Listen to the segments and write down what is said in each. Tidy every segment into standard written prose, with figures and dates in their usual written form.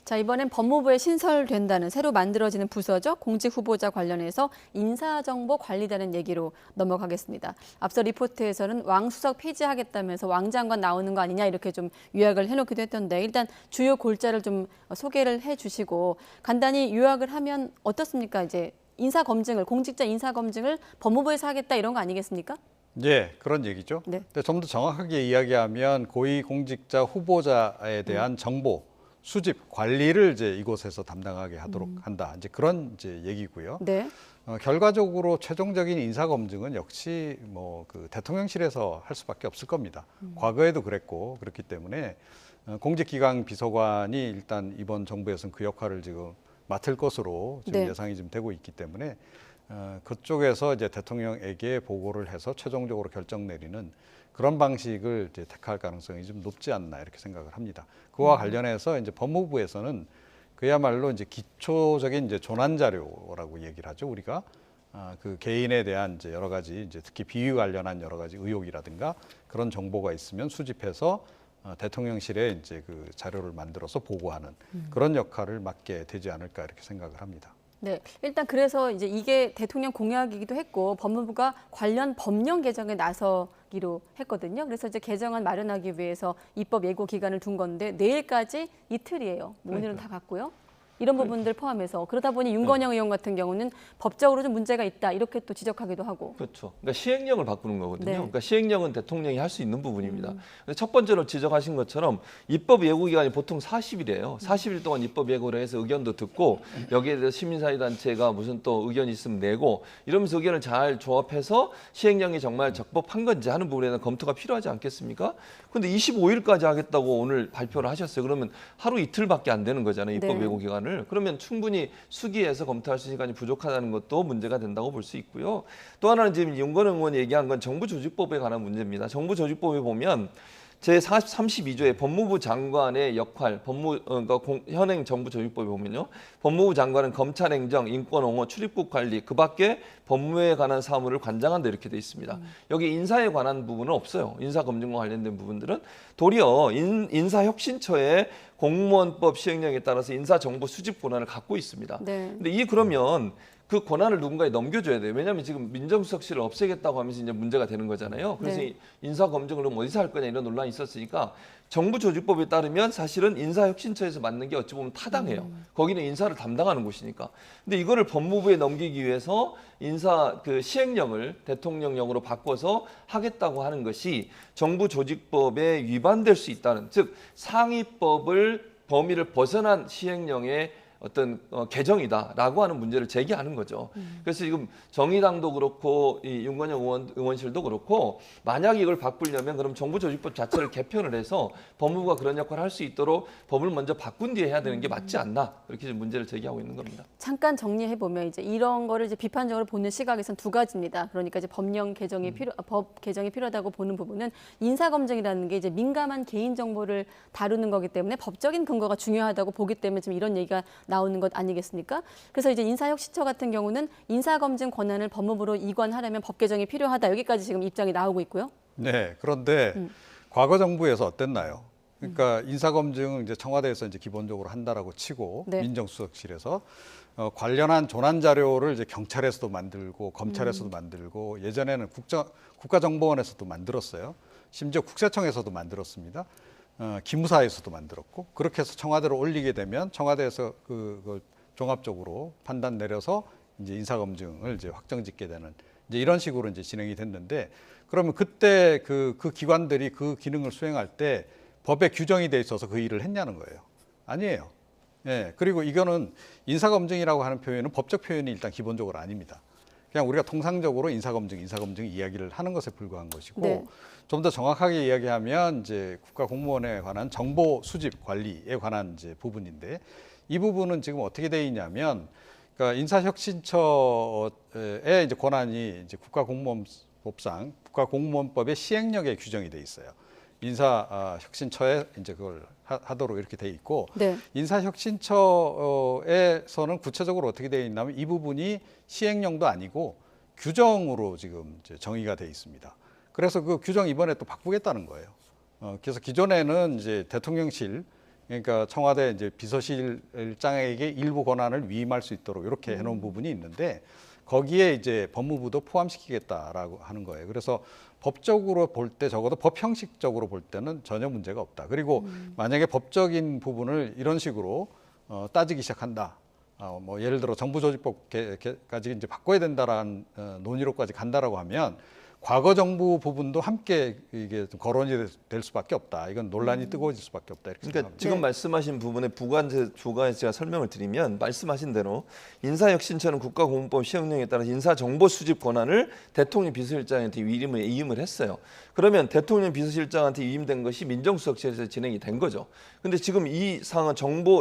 자, 이번엔 법무부에 신설된다는 새로 만들어지는 부서죠. 공직 후보자 관련해서 인사정보관리단은 얘기로 넘어가겠습니다. 앞서 리포트에서는 왕수석 폐지하겠다면서 왕 장관 나오는 거 아니냐 이렇게 좀 요약을 해놓기도 했던데 일단 주요 골자를 좀 소개를 해주시고 간단히 요약을 하면 어떻습니까? 이제 인사검증을 공직자 인사검증을 법무부에서 하겠다 이런 거 아니겠습니까? 예, 그런 얘기죠. 네. 근데 좀 더 정확하게 이야기하면 고위공직자 후보자에 대한 정보 수집 관리를 이제 이곳에서 담당하게 하도록 한다. 이제 그런 이제 얘기고요. 네. 결과적으로 최종적인 인사 검증은 역시 뭐 그 대통령실에서 할 수밖에 없을 겁니다. 과거에도 그랬고 그렇기 때문에 공직기강 비서관이 일단 이번 정부에서는 그 역할을 지금 맡을 것으로 지금 네. 예상이 좀 되고 있기 때문에 그쪽에서 이제 대통령에게 보고를 해서 최종적으로 결정 내리는 그런 방식을 이제 택할 가능성이 좀 높지 않나 이렇게 생각을 합니다. 그와 관련해서 이제 법무부에서는 그야말로 이제 기초적인 이제 조난 자료라고 얘기를 하죠. 우리가 그 개인에 대한 이제 여러 가지 이제 특히 비위 관련한 여러 가지 의혹이라든가 그런 정보가 있으면 수집해서 대통령실에 이제 그 자료를 만들어서 보고하는 그런 역할을 맡게 되지 않을까 이렇게 생각을 합니다. 네, 일단 그래서 이제 이게 대통령 공약이기도 했고 법무부가 관련 법령 개정에 나서기로 했거든요. 그래서 이제 개정안 마련하기 위해서 입법 예고 기간을 둔 건데 내일까지 이틀이에요. 오늘은 다 갔고요. 이런 부분들 포함해서 그러다 보니 윤건영 의원 같은 경우는 법적으로 좀 문제가 있다 이렇게 또 지적하기도 하고. 그렇죠. 그러니까 시행령을 바꾸는 거거든요. 네. 그러니까 시행령은 대통령이 할 수 있는 부분입니다. 근데 첫 번째로 지적하신 것처럼 입법 예고 기간이 보통 40일이에요. 40일 동안 입법 예고를 해서 의견도 듣고 여기에 대해서 시민사회단체가 무슨 또 의견이 있으면 내고 이러면서 의견을 잘 조합해서 시행령이 정말 적법한 건지 하는 부분에 대한 검토가 필요하지 않겠습니까? 근데 25일까지 하겠다고 오늘 발표를 하셨어요. 그러면 하루 이틀밖에 안 되는 거잖아요. 입법 네. 예고 기간을. 그러면 충분히 수기해서 검토할 수 있는 시간이 부족하다는 것도 문제가 된다고 볼 수 있고요. 또 하나는 지금 윤건영 의원이 얘기한 건 정부조직법에 관한 문제입니다. 정부조직법에 보면 제32조의 법무부 장관의 역할, 그러니까 현행 정부조직법에 보면요. 법무부 장관은 검찰행정, 인권옹호, 출입국 관리, 그 밖에 법무에 관한 사무를 관장한다 이렇게 돼 있습니다. 여기 인사에 관한 부분은 없어요. 인사검증과 관련된 부분들은 도리어 인사혁신처의 공무원법 시행령에 따라서 인사정보 수집 권한을 갖고 있습니다. 네. 근데 이 그러면 그 권한을 누군가에 넘겨줘야 돼요. 왜냐하면 지금 민정수석실을 없애겠다고 하면서 이제 문제가 되는 거잖아요. 그래서 네. 인사검증을 그럼 어디서 할 거냐 이런 논란이 있었으니까 정부조직법에 따르면 사실은 인사혁신처에서 맡는 게 어찌 보면 타당해요. 거기는 인사를 담당하는 곳이니까. 근데 이거를 법무부에 넘기기 위해서 인사 그 시행령을 대통령령으로 바꿔서 하겠다고 하는 것이 정부조직법에 위반될 수 있다는, 즉 상위법을 범위를 벗어난 시행령의 어떤 개정이다라고 하는 문제를 제기하는 거죠. 그래서 지금 정의당도 그렇고 이 윤건영 의원실도 그렇고 만약 이걸 바꾸려면 그럼 정부조직법 자체를 개편을 해서 법무부가 그런 역할을 할 수 있도록 법을 먼저 바꾼 뒤에 해야 되는 게 맞지 않나 그렇게 지금 문제를 제기하고 있는 겁니다. 잠깐 정리해 보면 이제 이런 거를 이제 비판적으로 보는 시각에선 두 가지입니다. 그러니까 이제 법령 개정이 법 개정이 필요하다고 보는 부분은 인사 검증이라는 게 이제 민감한 개인 정보를 다루는 거기 때문에 법적인 근거가 중요하다고 보기 때문에 지금 이런 얘기가 나오는 것 아니겠습니까? 그래서 이제 인사혁신처 같은 경우는 인사 검증 권한을 법무부로 이관하려면 법 개정이 필요하다. 여기까지 지금 입장이 나오고 있고요. 네, 그런데 과거 정부에서 어땠나요? 그러니까 인사검증은 이제 청와대에서 이제 기본적으로 한다라고 치고 네. 민정수석실에서 관련한 조난 자료를 이제 경찰에서도 만들고 검찰에서도 만들고 예전에는 국가정보원에서도 만들었어요. 심지어 국세청에서도 만들었습니다. 기무사에서도 만들었고 그렇게 해서 청와대로 올리게 되면 청와대에서 그걸 종합적으로 판단 내려서 이제 인사검증을 이제 확정짓게 되는 이제 이런 식으로 이제 진행이 됐는데 그러면 그때 그 기관들이 그 기능을 수행할 때 법에 규정이 돼 있어서 그 일을 했냐는 거예요. 아니에요. 예. 그리고 이거는 인사검증이라고 하는 표현은 법적 표현이 일단 기본적으로 아닙니다. 그냥 우리가 통상적으로 인사검증 이야기를 하는 것에 불과한 것이고 네. 좀 더 정확하게 이야기하면 이제 국가공무원에 관한 정보 수집 관리에 관한 이제 부분인데 이 부분은 지금 어떻게 돼 있냐면 그러니까 인사혁신처의 이제 권한이 이제 국가공무원법상 국가공무원법의 시행령에 규정이 돼 있어요. 인사혁신처에 이제 그걸 하도록 이렇게 돼 있고 네. 인사혁신처에서는 구체적으로 어떻게 돼 있냐면 이 부분이 시행령도 아니고 규정으로 지금 이제 정의가 돼 있습니다. 그래서 그 규정 이번에 또 바꾸겠다는 거예요. 그래서 기존에는 이제 대통령실 그러니까 청와대 이제 비서실장에게 일부 권한을 위임할 수 있도록 이렇게 해놓은 부분이 있는데 거기에 이제 법무부도 포함시키겠다라고 하는 거예요. 그래서 법적으로 볼 때 적어도 법 형식적으로 볼 때는 전혀 문제가 없다. 그리고 만약에 법적인 부분을 이런 식으로 따지기 시작한다. 뭐 예를 들어 정부조직법까지 이제 바꿔야 된다라는 논의로까지 간다라고 하면 과거 정부 부분도 함께 이게 좀 거론이 될 수밖에 없다. 이건 논란이 뜨거워질 수밖에 없다. 이렇게 그러니까 생각합니다. 지금 말씀하신 부분에 부가에서 제가 설명을 드리면 말씀하신 대로 인사혁신처는 국가공무법 시행령에 따라 인사정보 수집 권한을 대통령 비서실장한테 위임을 했어요. 그러면 대통령 비서실장한테 위임된 것이 민정수석실에서 진행이 된 거죠. 근데 지금 이 상황은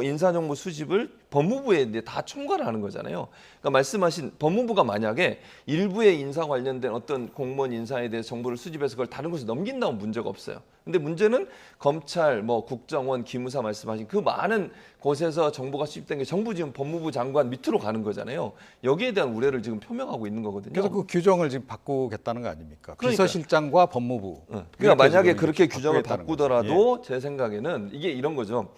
인사정보 수집을 법무부에 이제 다 총괄을 하는 거잖아요. 그러니까 말씀하신 법무부가 만약에 일부의 인사 관련된 어떤 공무원 인사에 대해서 정보를 수집해서 그걸 다른 곳에 넘긴다면 문제가 없어요. 근데 문제는 검찰, 뭐 국정원, 기무사 말씀하신 그 많은 곳에서 정보가 수집된 게 전부 지금 법무부 장관 밑으로 가는 거잖아요. 여기에 대한 우려를 지금 표명하고 있는 거거든요. 그래서 그 규정을 지금 바꾸겠다는 거 아닙니까? 그러니까. 비서실장과 법무부. 그러니까 만약에 지금 그렇게 이렇게 규정을 바꾸겠다는 바꾸더라도 거죠. 제 생각에는 이게 이런 거죠.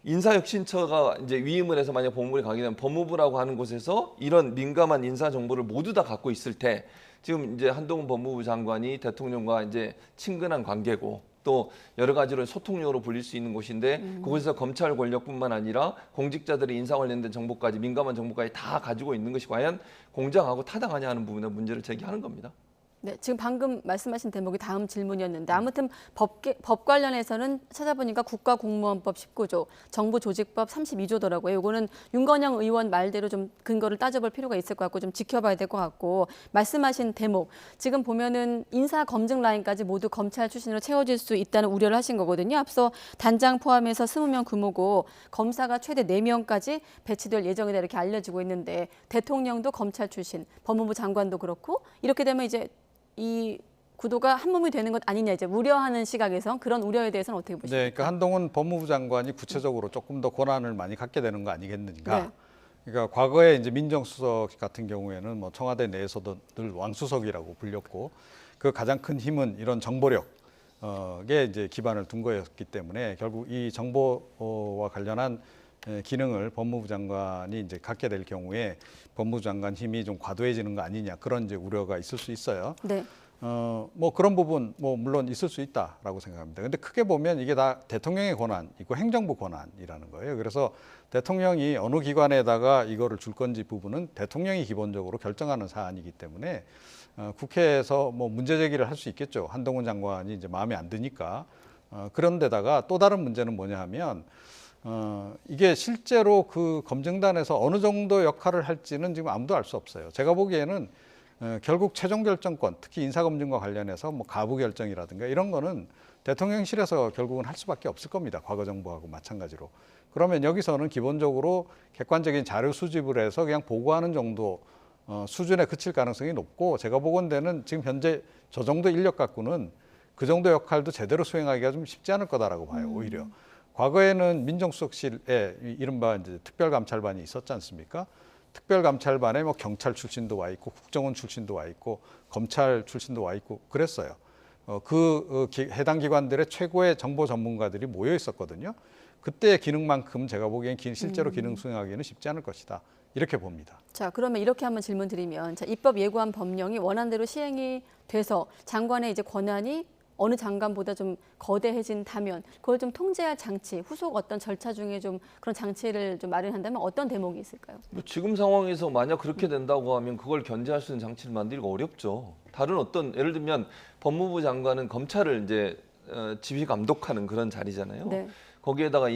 인사혁신처가 이제 위임을 해서 만약 법무부에 가게 되면 법무부라고 하는 곳에서 이런 민감한 인사 정보를 모두 다 갖고 있을 때 지금 이제 한동훈 법무부 장관이 대통령과 이제 친근한 관계고 또 여러 가지로 소통용으로 불릴 수 있는 곳인데 그곳에서 검찰 권력뿐만 아니라 공직자들의 인사 관련된 정보까지 민감한 정보까지 다 가지고 있는 것이 과연 공정하고 타당하냐 하는 부분에 문제를 제기하는 겁니다. 네, 지금 방금 말씀하신 대목이 다음 질문이었는데 아무튼 법 관련해서는 찾아보니까 국가공무원법 19조, 정부조직법 32조더라고요. 이거는 윤건영 의원 말대로 좀 근거를 따져볼 필요가 있을 것 같고 좀 지켜봐야 될 것 같고 말씀하신 대목, 지금 보면은 인사 검증 라인까지 모두 검찰 출신으로 채워질 수 있다는 우려를 하신 거거든요. 앞서 단장 포함해서 20명 규모고 검사가 최대 4명까지 배치될 예정이다 이렇게 알려지고 있는데 대통령도 검찰 출신, 법무부 장관도 그렇고 이렇게 되면 이제 이 구도가 한 몸이 되는 것 아니냐 이제 우려하는 시각에서 그런 우려에 대해서는 어떻게 보십니까? 네, 그러니까 한동훈 법무부 장관이 구체적으로 조금 더 권한을 많이 갖게 되는 거 아니겠는가? 네. 그러니까 과거에 이제 민정수석 같은 경우에는 뭐 청와대 내에서도 늘 왕수석이라고 불렸고 그 가장 큰 힘은 이런 정보력에 이제 기반을 둔 거였기 때문에 결국 이 정보와 관련한 기능을 법무부 장관이 이제 갖게 될 경우에 법무부 장관 힘이 좀 과도해지는 거 아니냐 그런 이제 우려가 있을 수 있어요. 네. 뭐 그런 부분 뭐 물론 있을 수 있다라고 생각합니다. 근데 크게 보면 이게 다 대통령의 권한이고 행정부 권한이라는 거예요. 그래서 대통령이 어느 기관에다가 이거를 줄 건지 부분은 대통령이 기본적으로 결정하는 사안이기 때문에 국회에서 뭐 문제 제기를 할 수 있겠죠. 한동훈 장관이 이제 마음에 안 드니까. 그런데다가 또 다른 문제는 뭐냐 하면 이게 실제로 그 검증단에서 어느 정도 역할을 할지는 지금 아무도 알 수 없어요. 제가 보기에는 결국 최종 결정권, 특히 인사검증과 관련해서 뭐 가부 결정이라든가 이런 거는 대통령실에서 결국은 할 수밖에 없을 겁니다. 과거 정부하고 마찬가지로. 그러면 여기서는 기본적으로 객관적인 자료 수집을 해서 그냥 보고하는 정도 수준에 그칠 가능성이 높고 제가 보건대는 지금 현재 저 정도 인력 갖고는 그 정도 역할도 제대로 수행하기가 좀 쉽지 않을 거다라고 봐요. 오히려. 과거에는 민정수석실에 이른바 이제 특별감찰반이 있었지 않습니까? 특별감찰반에 뭐 경찰 출신도 와 있고 국정원 출신도 와 있고 검찰 출신도 와 있고 그랬어요. 해당 기관들의 최고의 정보 전문가들이 모여 있었거든요. 그때의 기능만큼 제가 보기엔 실제로 기능 수행하기는 쉽지 않을 것이다. 이렇게 봅니다. 자, 그러면 이렇게 한번 질문 드리면 자, 입법 예고한 법령이 원안대로 시행이 돼서 장관의 이제 권한이 어느 장관보다 좀 거대해진다면 그걸 좀 통제할 장치, 후속 어떤 절차 중에 좀 그런 장치를 좀 마련한다면 어떤 대목이 있을까요? 뭐 지금 상황에서 만약 그렇게 된다고 하면 그걸 견제할 수 있는 장치를 만들기가 어렵죠. 다른 어떤 예를 들면 법무부 장관은 검찰을 이제 지휘 감독하는 그런 자리잖아요. 네. 거기에다가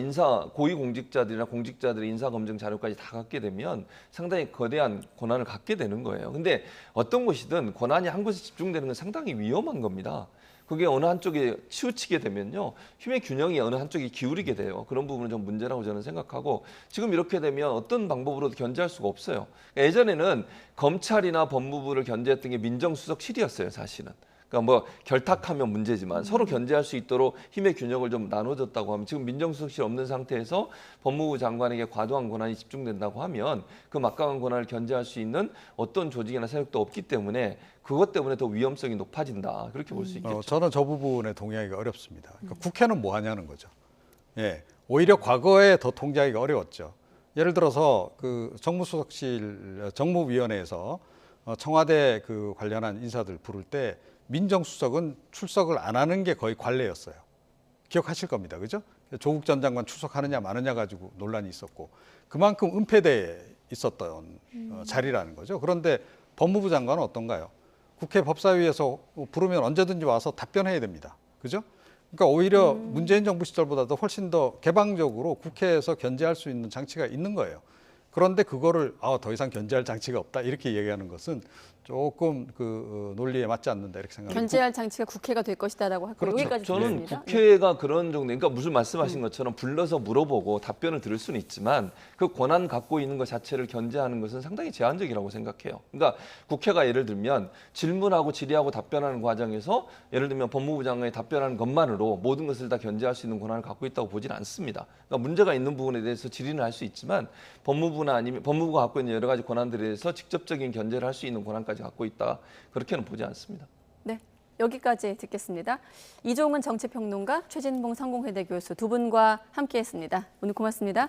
고위공직자들이나 공직자들의 인사검증 자료까지 다 갖게 되면 상당히 거대한 권한을 갖게 되는 거예요. 근데 어떤 것이든 권한이 한 곳에 집중되는 건 상당히 위험한 겁니다. 그게 어느 한쪽에 치우치게 되면요, 힘의 균형이 어느 한쪽이 기울이게 돼요. 그런 부분은 좀 문제라고 저는 생각하고 지금 이렇게 되면 어떤 방법으로도 견제할 수가 없어요. 예전에는 검찰이나 법무부를 견제했던 게 민정수석실이었어요, 사실은. 그러니까 뭐 결탁하면 문제지만 서로 견제할 수 있도록 힘의 균형을 좀 나눠줬다고 하면 지금 민정수석실 없는 상태에서 법무부 장관에게 과도한 권한이 집중된다고 하면 그 막강한 권한을 견제할 수 있는 어떤 조직이나 세력도 없기 때문에 그것 때문에 더 위험성이 높아진다. 그렇게 볼 수 있겠죠. 저는 저 부분에 동의하기가 어렵습니다. 그러니까 국회는 뭐 하냐는 거죠. 예. 오히려 과거에 더 통제하기가 어려웠죠. 예를 들어서 그 정무수석실 정무위원회에서 청와대 그 관련한 인사들 부를 때 민정수석은 출석을 안 하는 게 거의 관례였어요. 기억하실 겁니다. 그죠? 조국 전 장관 출석하느냐 마느냐 가지고 논란이 있었고 그만큼 은폐돼 있었던 자리라는 거죠. 그런데 법무부 장관은 어떤가요? 국회 법사위에서 부르면 언제든지 와서 답변해야 됩니다. 그죠? 그러니까 오히려 문재인 정부 시절보다도 훨씬 더 개방적으로 국회에서 견제할 수 있는 장치가 있는 거예요. 그런데 그거를 더 이상 견제할 장치가 없다 이렇게 얘기하는 것은 조금 그 논리에 맞지 않는다 이렇게 생각합니다. 견제할 장치가 국회가 될 것이다라고 하고 그렇죠. 여기까지 저는 듣겠습니다. 국회가 그런 정도, 그러니까 무슨 말씀하신 것처럼 불러서 물어보고 답변을 들을 수는 있지만 그 권한 갖고 있는 것 자체를 견제하는 것은 상당히 제한적이라고 생각해요. 그러니까 국회가 예를 들면 질문하고 질의하고 답변하는 과정에서 예를 들면 법무부 장관이 답변하는 것만으로 모든 것을 다 견제할 수 있는 권한을 갖고 있다고 보지는 않습니다. 그러니까 문제가 있는 부분에 대해서 질의는 할 수 있지만 법무부나 아니면 법무부가 갖고 있는 여러 가지 권한들에 대해서 직접적인 견제를 할 수 있는 권한까지 갖고 있다. 그렇게는 보지 않습니다. 네, 여기까지 듣겠습니다. 이종은 정치평론가, 최진봉 성공회대 교수 두 분과 함께했습니다. 오늘 고맙습니다.